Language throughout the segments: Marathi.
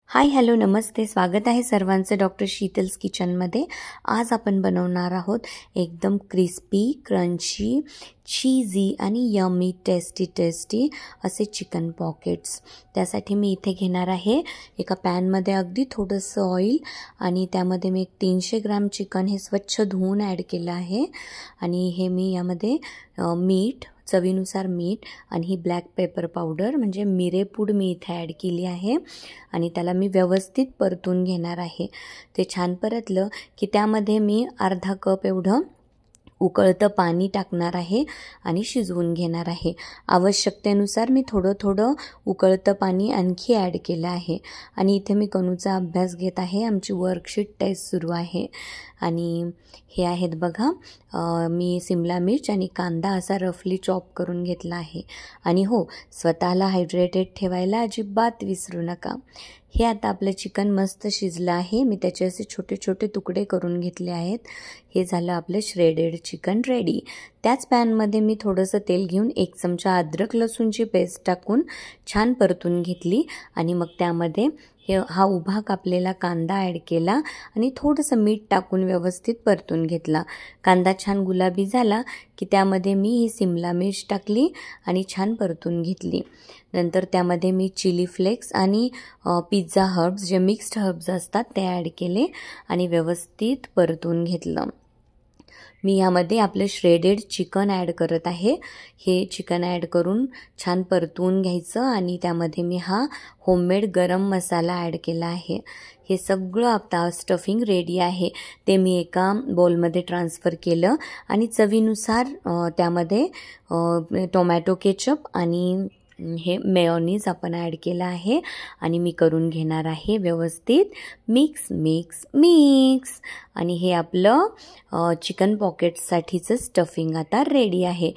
हाय हॅलो नमस्ते, स्वागत आहे सर्वांचं डॉक्टर शीतल्स किचनमध्ये। आज आपण बनवणार आहोत एकदम क्रिस्पी, क्रंची, चीजी आणि यम्मी टेस्टी असे चिकन पॉकेट्स। त्यासाठी मी इथे घेणार आहे एका पॅनमध्ये अगदी थोडंसं ऑइल आणि त्यामध्ये मी 300 ग्रॅम चिकन हे स्वच्छ धुवून ॲड केलं आहे आणि हे मी यामध्ये मीठ, चवीनुसार मीठ आणि ही ब्लॅक पेपर पावडर म्हणजे मिरेपूड मी इथे ॲड केली आहे आणि त्याला मी व्यवस्थित परतून घेणार आहे। ते छान परतलं की त्यामध्ये मी अर्धा कप एवढं उकळतं पाणी टाकणार आहे आणि शिजवून घेणार आहे। आवश्यकतेनुसार मी थोडं उकळतं पाणी आणखी ॲड केलं आहे आणि इथे मी कणूचा अभ्यास घेत आहे। आमची वर्कशीट टेस्ट सुरू आहे आणि हे आहेत बघा, मी सिमला मिर्च आणि कांदा असा रफली चॉप करून घेतला आहे आणि हो, स्वतःला हायड्रेटेड ठेवायला अजिबात विसरू नका। हे आता आपलं चिकन मस्त शिजलं आहे। मी त्याचे असे छोटे छोटे तुकडे करून घेतले आहेत। हे झालं आपलं श्रेडेड चिकन रेडी। त्याच पॅनमध्ये मी थोडंसं तेल घेऊन 1 चमचा अद्रक लसूणची पेस्ट टाकून छान परतून घेतली आणि मग त्यामध्ये हा उभा कापलेला कांदा ॲड केला आणि थोडंसं मीठ टाकून व्यवस्थित परतून घेतला। कांदा छान गुलाबी झाला की त्यामध्ये मी ही सिमला मिर्च टाकली आणि छान परतून घेतली। नंतर त्यामध्ये मी चिली फ्लेक्स आणि पिझ्झा हर्ब्स जे मिक्स्ड हर्ब्स असतात ते ॲड केले आणि व्यवस्थित परतून घेतलं। मी यामध्ये आपलं श्रेडेड चिकन ॲड करत आहे। हे चिकन ॲड करून छान परतून घ्यायचं आणि त्यामध्ये मी हा होममेड गरम मसाला ॲड केला आहे। हे सगळं आता स्टफिंग रेडी आहे ते मी एका बाउलमध्ये ट्रान्सफर केलं आणि चवीनुसार त्यामध्ये टोमॅटो केचप आणि हे मेयोनीज आपण ॲड केलं आहे आणि मी करून घेणार आहे व्यवस्थित मिक्स आणि हे आपलं चिकन पॉकेट्ससाठीचं स्टफिंग आता रेडी आहे।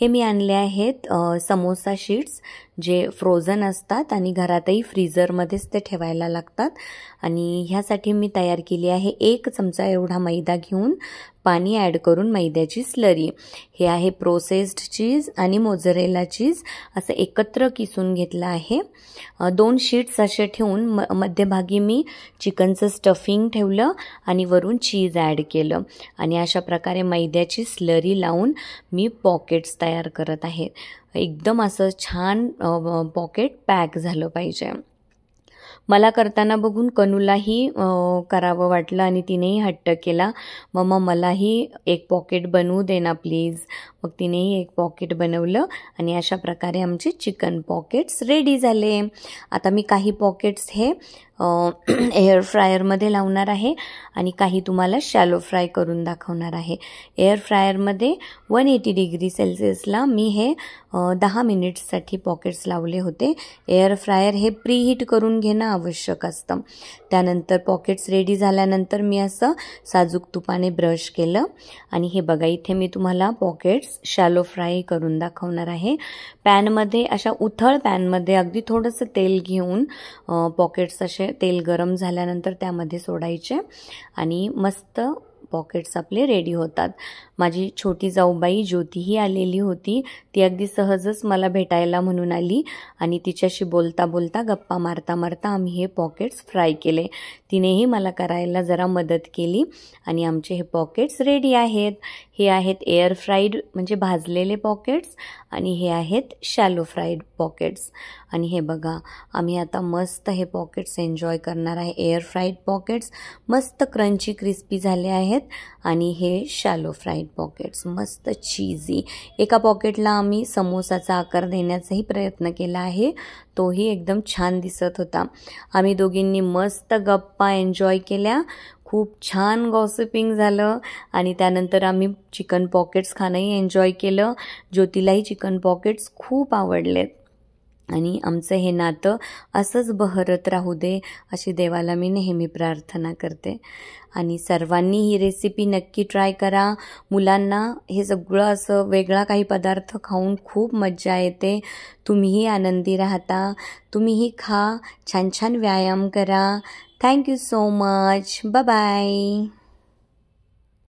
हे मी आणले आहेत समोसा शीट्स जे फ्रोझन असतात आणि घरातही फ्रीझरमध्येच ते ठेवायला लागतात आणि ह्यासाठी मी तयार केली आहे 1 चमचा एवढा मैदा घेऊन पाणी ॲड करून मैद्याची स्लरी। हे आहे प्रोसेस्ड चीज आणि मोझरेला चीज असं एकत्र किसून घेतलं आहे। 2 शीट्स असे ठेवून मध्यभागी मी चिकनचं स्टफिंग ठेवलं आणि वरून चीज ॲड केलं आणि अशा प्रकारे मैद्याची स्लरी लावून मी पॉकेट्स तयार करत आहे। एकदम असं छान पॉकेट पॅक झालं पाहिजे। मला करताना बघून कनूलाही करावं वाटलं आणि तिनेही हट्ट केला, मम्मा मलाही एक पॉकेट बनवू दे ना प्लीज। मग तिनेही एक पॉकेट बनवलं आणि अशा प्रकारे आमचे चिकन पॉकेट्स रेडी झाले। आता मी काही पॉकेट्स हे एअर फ्रायरमध्ये लावणार आहे आणि काही तुम्हाला शॅलो फ्राय करून दाखवणार आहे। एअर फ्रायरमध्ये 180 डिग्री सेल्सिअसला मी हे 10 मिनिट्ससाठी पॉकेट्स लावले होते। एअर फ्रायर हे प्रीहीट करून घेणं आवश्यक असतं। त्यानंतर पॉकेट्स रेडी झाल्यानंतर मी असं साजूक तुपाने ब्रश केलं आणि हे बघा, इथे मी तुम्हाला पॉकेट्स शॅलो फ्राय करून दाखवणार आहे। पॅनमध्ये अशा उथळ पॅनमध्ये अगदी थोडंसं तेल घेऊन पॉकेट्स असे तेल गरम झाल्यानंतर त्यामध्ये सोडायचे आणि मस्त पॉकेट्स आपले रेडी होतात। माझी छोटी जाऊबाई ज्योतीही आलेली होती। ती अगदी सहजच मला भेटायला म्हणून आली आणि तिच्याशी बोलता बोलता गप्पा मारता मारता आम्ही हे पॉकेट्स फ्राय केले। तिनेही मला करायला जरा मदत केली आणि आमचे हे पॉकेट्स रेडी आहेत। हे आहेत एअर फ्राईड म्हणजे भाजलेले पॉकेट्स आणि हे आहेत शॅलो फ्राईड पॉकेट्स आणि हे बघा, आम्ही आता मस्त हे पॉकेट्स एन्जॉय करणार आहे। एअर फ्राईड पॉकेट्स मस्त क्रंची क्रिस्पी झाले आहेत आणि हे शॅलो फ्राईड पॉकेट्स मस्त चीजी। एका पॉकेटला आम्ही समोसाचा आकार देण्याचाही प्रयत्न केला आहे, तोही एकदम छान दिसत होता। आम्ही दोघींनी मस्त गप्पा एन्जॉय केल्या, खूप छान गॉसिपिंग झालं आणि त्यानंतर आम्ही चिकन पॉकेट्स खाणंही एन्जॉय केलं। ज्योतीलाही चिकन पॉकेट्स खूप आवडलेत आणि आमचं हे नातं असंच बहरत राहू दे अशी देवाला मी नेहमी प्रार्थना करते आणि सर्वांनी ही रेसिपी नक्की ट्राय करा। मुलांना हे सगळं असं वेगळा काही पदार्थ खाऊन खूप मज्जा येते। तुम्हीही आनंदी राहता, तुम्हीही खा, छान छान व्यायाम करा। Thank you so much, bye bye.